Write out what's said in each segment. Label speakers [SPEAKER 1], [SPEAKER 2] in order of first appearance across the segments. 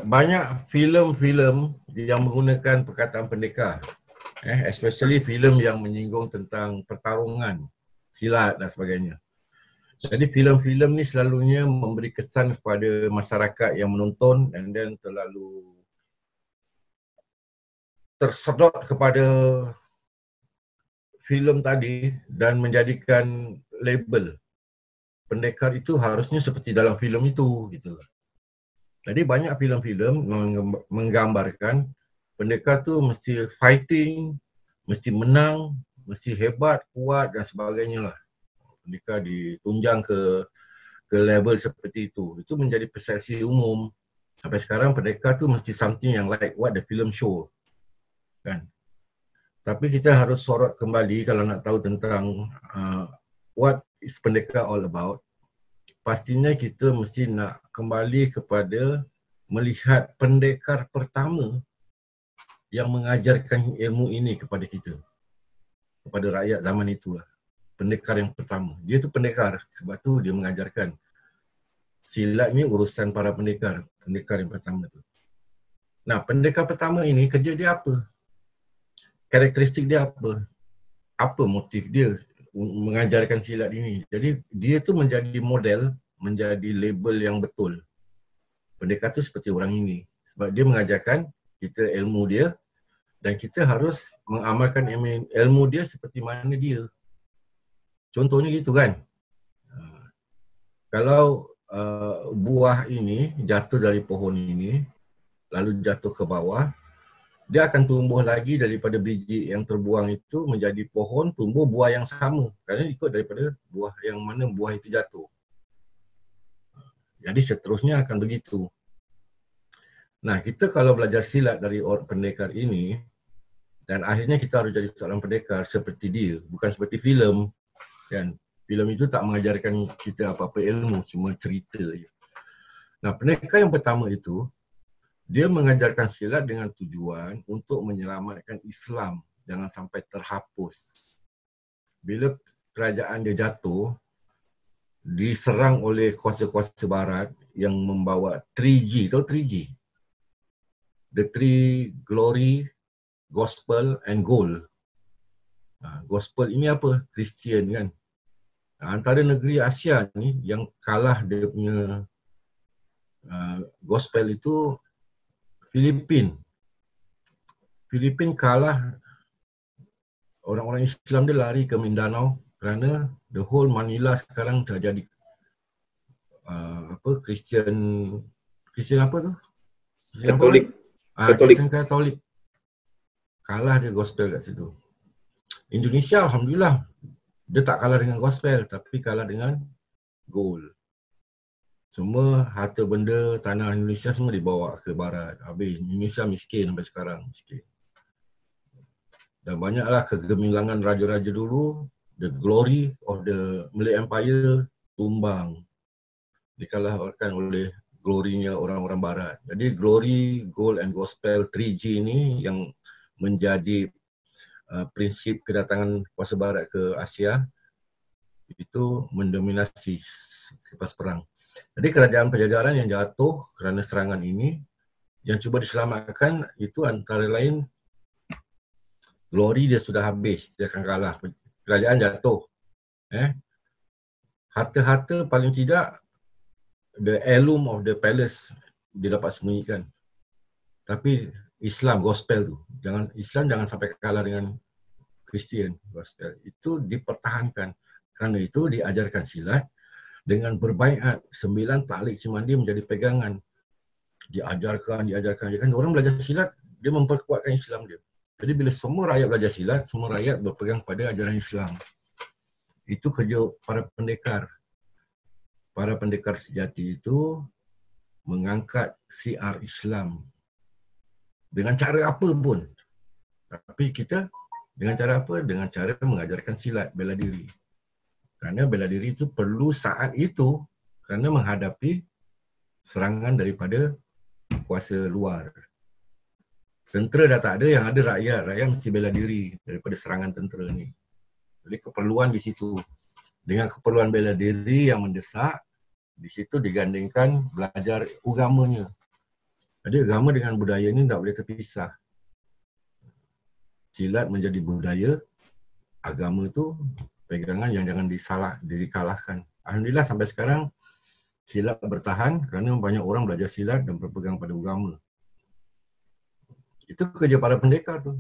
[SPEAKER 1] banyak filem-filem yang menggunakan perkataan pendekar. Especially filem yang menyinggung tentang pertarungan, silat dan sebagainya. Jadi filem-filem ni selalunya memberi kesan kepada masyarakat yang menonton and then terlalu tersedot kepada filem tadi dan menjadikan label pendekar itu harusnya seperti dalam filem itu gitu. Jadi banyak filem-filem menggambarkan pendekar tu mesti fighting, mesti menang, mesti hebat, kuat dan sebagainya lah. Pendekar ditunjang ke level seperti itu. Itu menjadi persepsi umum. Sampai sekarang pendekar tu mesti something yang like what the film show. Kan? Tapi kita harus sorot kembali kalau nak tahu tentang what is pendekar all about. Pastinya kita mesti nak kembali kepada melihat pendekar pertama yang mengajarkan ilmu ini kepada kita. Kepada rakyat zaman itulah. Pendekar yang pertama. Dia tu pendekar sebab tu dia mengajarkan. Silat ni urusan para pendekar. Pendekar yang pertama tu. Nah, pendekar pertama ini kerja dia apa? Karakteristik dia apa? Apa motif dia mengajarkan silat ini? Jadi dia tu menjadi model, menjadi label yang betul. Pendekar tu seperti orang ini. Sebab dia mengajarkan kita ilmu dia dan kita harus mengamalkan ilmu dia seperti mana dia. Contohnya gitu kan. Kalau buah ini jatuh dari pohon ini, lalu jatuh ke bawah, dia akan tumbuh lagi daripada biji yang terbuang itu menjadi pohon, tumbuh buah yang sama. Kerana ikut daripada buah yang mana buah itu jatuh. Jadi seterusnya akan begitu. Nah, kita kalau belajar silat dari orang pendekar ini, dan akhirnya kita harus jadi seorang pendekar seperti dia, bukan seperti filem. Kan? Filem itu tak mengajarkan kita apa-apa ilmu, cuma cerita je. Nah, pendekar yang pertama itu, dia mengajarkan silat dengan tujuan untuk menyelamatkan Islam jangan sampai terhapus. Bila kerajaan dia jatuh, diserang oleh kuasa-kuasa barat yang membawa 3G, tahu 3G? The Three Glory, Gospel and Gold. Gospel ini apa? Kristian kan. Antara negeri Asia ni yang kalah dia punya gospel itu Filipin. Filipin kalah, orang-orang Islam dia lari ke Mindanao kerana the whole Manila sekarang terjadi Kristian apa tu?
[SPEAKER 2] Katolik.
[SPEAKER 1] Kristen Katolik. Kalah dia gospel kat situ. Indonesia alhamdulillah dia tak kalah dengan gospel tapi kalah dengan gold. Semua harta benda tanah Indonesia semua dibawa ke barat. Habis Indonesia miskin sampai sekarang, miskin. Dan banyaklah kegemilangan raja-raja dulu, the glory of the Malay Empire tumbang. Dikalahkan oleh glorinya orang-orang barat. Jadi glory, gold and gospel 3G ini yang menjadi prinsip kedatangan kuasa barat ke Asia itu mendominasi selepas perang. Jadi kerajaan penjajahan yang jatuh kerana serangan ini, yang cuba diselamatkan itu antara lain glory dia sudah habis, dia akan kalah. Kerajaan jatuh. Harta-harta paling tidak the heirloom of the palace dia dapat sembunyikan. Tapi Islam, gospel tu, Islam jangan sampai kalah dengan Kristian, gospel. Itu dipertahankan. Kerana itu diajarkan silat dengan berbaiat 9 taklik cimandi menjadi pegangan. Diajarkan. Orang belajar silat, dia memperkuatkan Islam dia. Jadi bila semua rakyat belajar silat, semua rakyat berpegang pada ajaran Islam. Itu kerja para pendekar. Para pendekar sejati itu mengangkat siar Islam. Dengan cara apa pun. Tapi kita dengan cara apa? Dengan cara mengajarkan silat, bela diri. Kerana bela diri itu perlu saat itu kerana menghadapi serangan daripada kuasa luar. Tentera dah tak ada, yang ada rakyat. Rakyat mesti bela diri daripada serangan tentera ni. Jadi keperluan di situ. Dengan keperluan bela diri yang mendesak, di situ digandingkan belajar agamanya. Jadi agama dengan budaya ni tak boleh terpisah. Silat menjadi budaya, agama tu pegangan yang jangan dikalahkan. Alhamdulillah sampai sekarang silat bertahan kerana banyak orang belajar silat dan berpegang pada agama. Itu kerja para pendekar tu.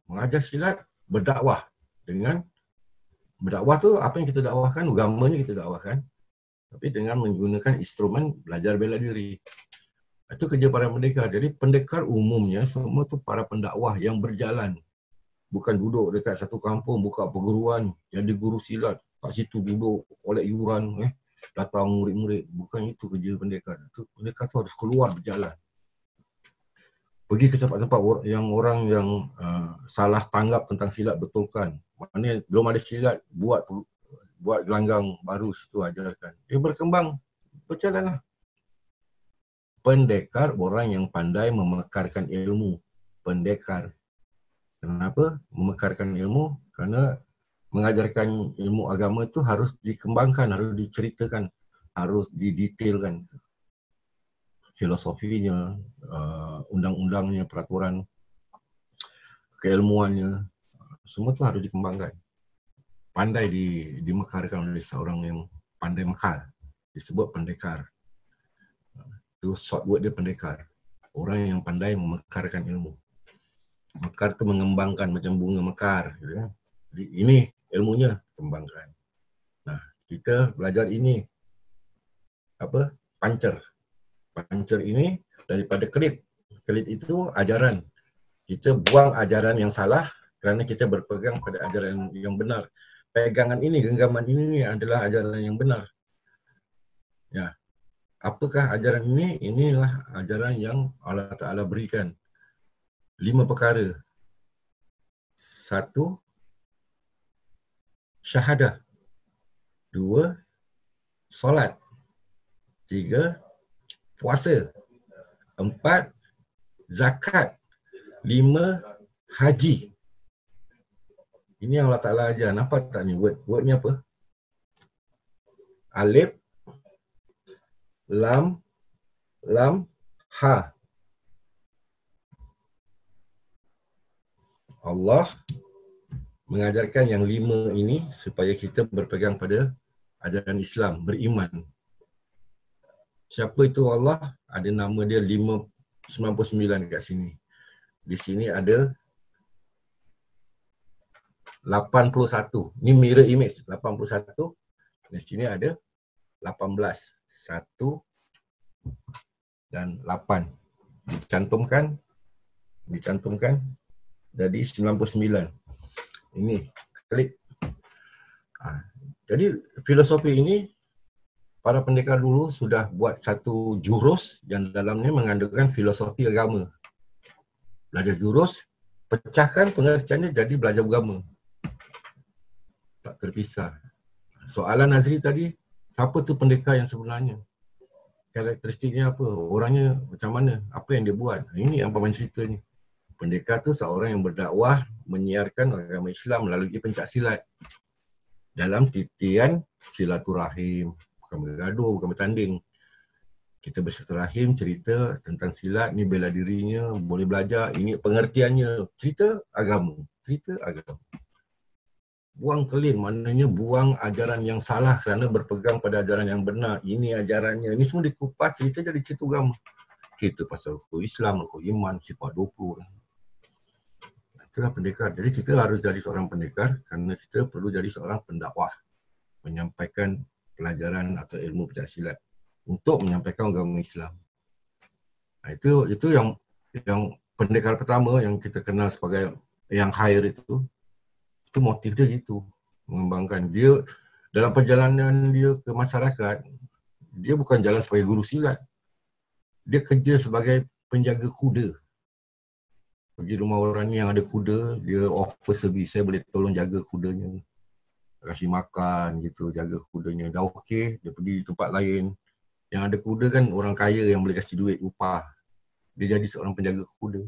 [SPEAKER 1] Mengajar silat, berdakwah. Dengan berdakwah tu apa yang kita dakwahkan, agamanya kita dakwahkan. Tapi dengan menggunakan instrumen belajar bela diri. Itu kerja para pendekar. Jadi pendekar umumnya semua tu para pendakwah yang berjalan. Bukan duduk dekat satu kampung, buka perguruan, jadi guru silat. Kat situ duduk, kolek yuran, datang murid-murid. Bukan itu kerja pendekar. Pendekar tu harus keluar berjalan. Pergi ke tempat-tempat yang orang yang salah tanggap tentang silat betulkan. Maknanya belum ada silat, buat gelanggang baru situ ajarkan. Dia berkembang, berjalanlah. Pendekar orang yang pandai memekarkan ilmu. Pendekar. Kenapa memekarkan ilmu? Kerana mengajarkan ilmu agama itu harus dikembangkan, harus diceritakan, harus didetailkan. Filosofinya, undang-undangnya, peraturan, keilmuannya, semua itu harus dikembangkan. Pandai dimekarkan oleh seorang yang pandai mekar. Disebut pendekar. Itu short word dia pendekar. Orang yang pandai memekarkan ilmu. Mekar tu mengembangkan macam bunga mekar. Gitu kan? Jadi ini ilmunya kembangkan. Nah, kita belajar ini pancer. Pancer ini daripada kelit. Kelit itu ajaran. Kita buang ajaran yang salah kerana kita berpegang pada ajaran yang benar. Pegangan ini, genggaman ini adalah ajaran yang benar. Ya. Apakah ajaran ini? Inilah ajaran yang Allah Ta'ala berikan. 5 perkara. 1, syahadah. 2, solat. 3, puasa. 4, zakat. 5, haji. Ini yang Allah Ta'ala ajar. Nampak tak ni word? Word ni apa? Alif, lam, ha. Allah mengajarkan yang 5 ini supaya kita berpegang pada ajaran Islam, beriman. Siapa itu Allah? Ada nama dia 99 kat sini. Di sini ada 81. Ni mirror image 81. Di sini ada 18. 1 dan 8. Dicantumkan. Jadi 99. Ini klik. Jadi filosofi ini para pendekar dulu sudah buat satu jurus yang dalamnya mengandungkan filosofi agama. Belajar jurus, pecahkan pengertiannya jadi belajar agama. Tak terpisah. Soalan Nazri tadi, siapa tu pendekar yang sebenarnya? Karakteristiknya apa? Orangnya macam mana? Apa yang dia buat? Ini yang Paman cerita ni. Pendekar tu seorang yang berdakwah menyiarkan agama Islam melalui pencak silat. Dalam titian silaturahim. Bukan bergaduh, bukan bertanding. Kita bersilaturahim, cerita tentang silat, ni bela dirinya, boleh belajar, ini pengertiannya. Cerita agama. Buang kelin, maknanya buang ajaran yang salah kerana berpegang pada ajaran yang benar. Ini ajarannya. Ini semua dikupas, cerita jadi cerita agama. Cerita pasal rukun Islam, rukun iman, sifat 20. Itulah pendekar. Jadi kita harus jadi seorang pendekar kerana kita perlu jadi seorang pendakwah. Menyampaikan pelajaran atau ilmu pencak silat untuk menyampaikan agama Islam. Itu yang pendekar pertama yang kita kenal sebagai yang higher itu motif dia gitu, mengembangkan dia dalam perjalanan dia ke masyarakat. Dia bukan jalan sebagai guru silat, dia kerja sebagai penjaga kuda. Pergi rumah orang ni yang ada kuda, dia offer servis, saya boleh tolong jaga kudanya, kasih makan gitu, jaga kudanya. Dah okey, dia pergi di tempat lain yang ada kuda kan orang kaya yang boleh kasih duit upah. Dia jadi seorang penjaga kuda.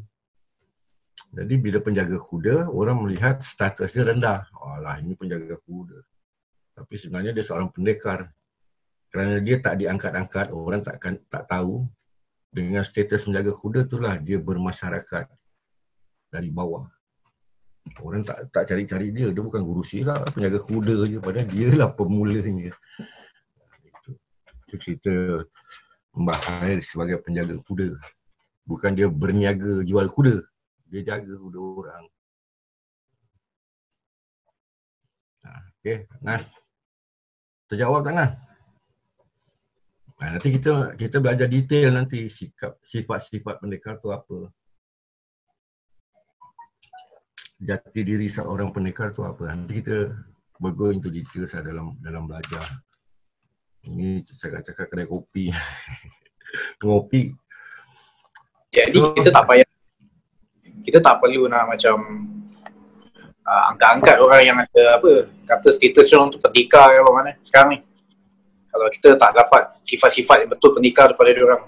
[SPEAKER 1] Jadi bila penjaga kuda, orang melihat status dia rendah. Alah, ini penjaga kuda. Tapi sebenarnya dia seorang pendekar. Kerana dia tak diangkat-angkat, orang tak tahu. Dengan status menjaga kuda itulah dia bermasyarakat dari bawah. Orang tak cari-cari dia bukan guru silat, penjaga kuda je, padahal dia lah pemulanya. Itu cerita Mbah Khair sebagai penjaga kuda. Bukan dia berniaga jual kuda, dia jaga kuda orang. Okey, Nas. Terjawab tak, Nas? Nanti kita belajar detail nanti sifat-sifat pendekar tu apa. Jati diri seorang pendekar tu apa. Nanti kita go into details dalam belajar. Ini saya cakap kedai kopi. Ngopi.
[SPEAKER 2] Jadi kita tak perlu nak macam angkat-angkat orang yang ada kata status orang tu pendekar ke apa mana sekarang ni. Kalau kita tak dapat sifat-sifat yang betul pendekar daripada dia orang.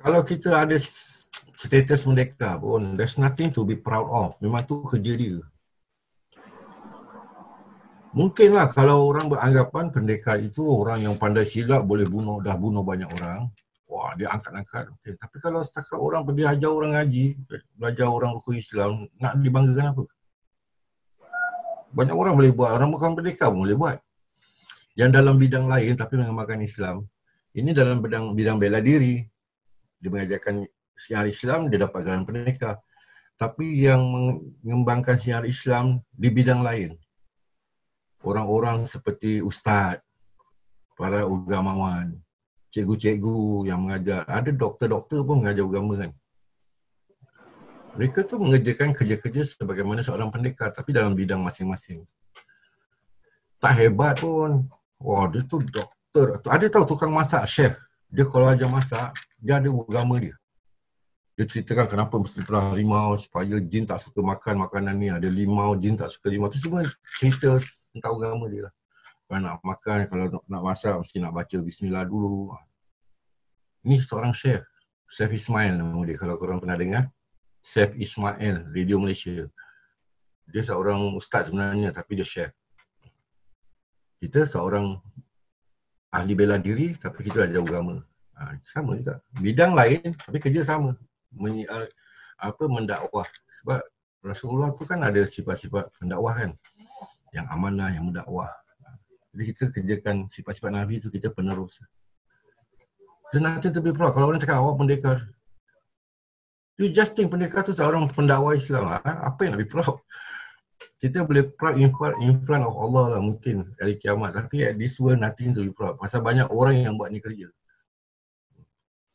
[SPEAKER 1] Kalau kita ada status pendekar pun, there's nothing to be proud of. Memang tu kerja dia. Mungkinlah kalau orang beranggapan pendekar itu orang yang pandai silat, boleh dah bunuh banyak orang. Wah, dia angkat-angkat. Okay. Tapi kalau setakat orang pergi ajar orang ngaji, belajar orang rukun Islam, nak dibanggakan apa? Banyak orang boleh buat, orang bukan pendekar pun boleh buat. Yang dalam bidang lain tapi mengamalkan Islam, ini dalam bidang bela diri. Dia mengajarkan syiar Islam, dia dapat gelar pendekar. Tapi yang mengembangkan syiar Islam di bidang lain, orang-orang seperti ustaz, para ugamawan, cikgu-cikgu yang mengajar, ada doktor-doktor pun mengajar agama kan. Mereka tu mengerjakan kerja-kerja sebagaimana seorang pendekar tapi dalam bidang masing-masing. Tak hebat pun. Wah, dia tu doktor. Ada tahu tukang masak, chef. Dia kalau ajar masak, dia ada agama dia. Dia ceritakan kenapa mesti perah limau supaya jin tak suka makan makanan ni. Ada limau, jin tak suka limau. Itu semua cerita tentang agama dia lah. Kalau nak makan, kalau nak masak, mesti nak baca bismillah dulu. Ini seorang chef. Chef Ismail nama dia, kalau korang pernah dengar. Chef Ismail, Radio Malaysia. Dia seorang ustaz sebenarnya, tapi dia chef. Kita seorang ahli bela diri, tapi kita ajar agama. Sama juga. Bidang lain, tapi kerja sama. Mendakwah. Sebab Rasulullah tu kan ada sifat-sifat pendakwah kan. Yang amanah, yang mendakwah. Jadi kita kerjakan sifat-sifat Nabi tu, kita penerus. Dan nanti lebih proud. Kalau orang cakap awak pendekar, you just think pendekar tu seorang pendakwah Islam. Apa yang nak be proud? Kita boleh proud in front of Allah lah mungkin hari kiamat. Tapi at this world nothing to be proud. Pasal banyak orang yang buat ni kerja.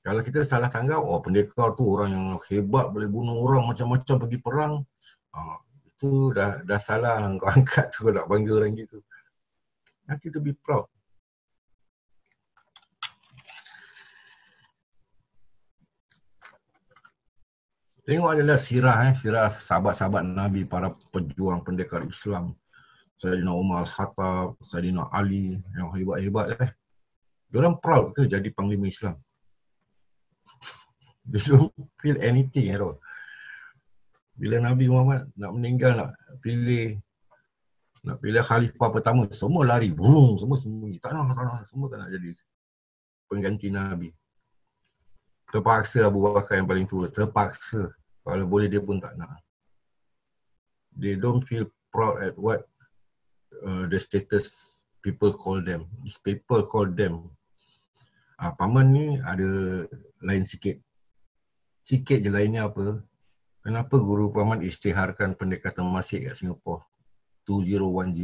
[SPEAKER 1] Kalau kita salah tanggap, pendekar tu orang yang hebat, boleh bunuh orang macam-macam, pergi perang. Itu dah salah kau angkat tu, kau nak bangga orang gitu. Nanti to be proud. Tengok adalah sirah sahabat-sahabat Nabi, para pejuang pendekar Islam. Sayyidina Umar Al-Khattab, Sayyidina Ali, yang hebat-hebat Diorang proud ke jadi panglima Islam? They don't feel anything at all. Bila Nabi Muhammad nak meninggal, nak pilih khalifah pertama, semua lari, boom, semua sembunyi. Tak nak, semua tak nak jadi pengganti Nabi. Terpaksa Abu Bakar yang paling tua, terpaksa. Kalau boleh dia pun tak nak. They don't feel proud at what the status people call them. These people call them. Paman ni ada lain sikit. Sikit je lainnya apa? Kenapa guru paman isytiharkan pendekatan Masih kat Singapura? 2010.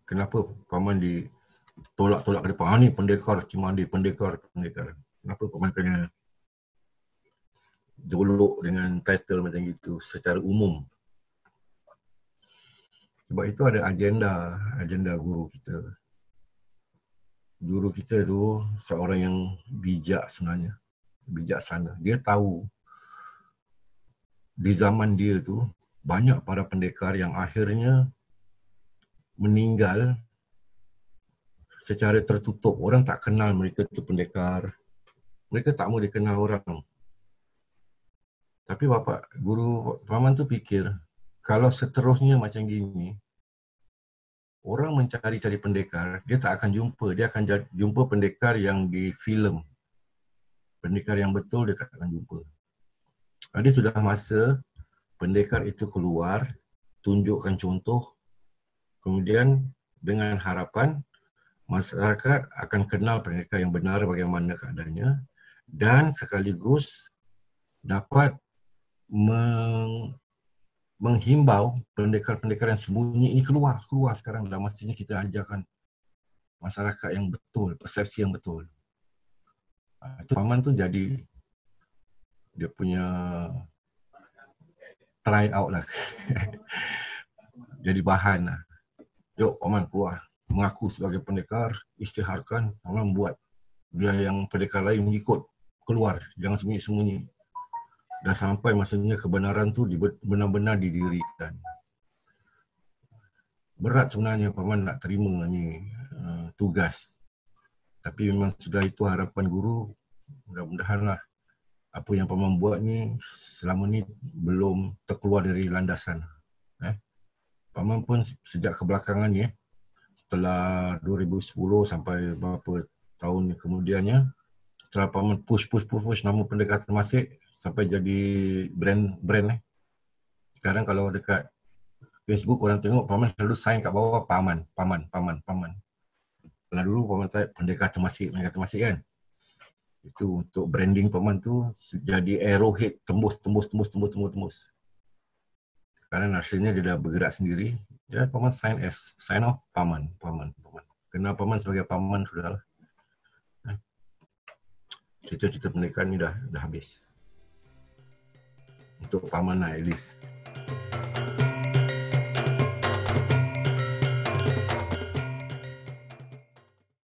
[SPEAKER 1] Kenapa paman ditolak-tolak ke depan? Ni pendekar Cimandi, pendekar. Kenapa paman kena jolok dengan title macam gitu secara umum? Sebab itu ada agenda guru kita. Guru kita tu seorang yang bijak sebenarnya. Bijaksana. Dia tahu di zaman dia tu banyak para pendekar yang akhirnya meninggal secara tertutup. Orang tak kenal mereka tu pendekar. Mereka tak mau dikenal orang. Tapi guru paman tu fikir, kalau seterusnya macam gini, orang mencari-cari pendekar, dia tak akan jumpa. Dia akan jumpa pendekar yang di filem. Pendekar yang betul dia tak akan jumpa. Jadi sudah masa pendekar itu keluar, tunjukkan contoh, kemudian dengan harapan masyarakat akan kenal pendekar yang benar bagaimana keadaannya dan sekaligus dapat menghimbau pendekar-pendekar yang sembunyi ini keluar sekarang. Dah masanya kita ajarkan masyarakat yang betul, persepsi yang betul. Itu paman tu jadi dia punya try out lah. Jadi bahan lah. Yuk paman keluar, mengaku sebagai pendekar, isytiharkan, paman buat. Biar yang pendekar lain mengikut, keluar, jangan sembunyi-sembunyi. Dah sampai masanya kebenaran tu benar-benar didirikan. Berat sebenarnya paman nak terima ni tugas. Tapi memang sudah itu harapan guru, mudah-mudahanlah apa yang paman buat ni selama ni belum terkeluar dari landasan. Paman pun sejak kebelakangan ni, setelah 2010 sampai beberapa tahun kemudiannya, setelah paman push nama pendekar Temasek sampai jadi brand. Sekarang kalau dekat Facebook orang tengok paman selalu sign kat bawah paman. Kalau dulu paman type pendekar Temasek kan. Itu untuk branding paman tu jadi arrowhead tembus. Sekarang rasanya dia dah bergerak sendiri. Jadi paman sign off paman. Kenal paman sebagai paman sudahlah. Cerita-cerita pendekar ni dah habis. Untuk paman lah at least.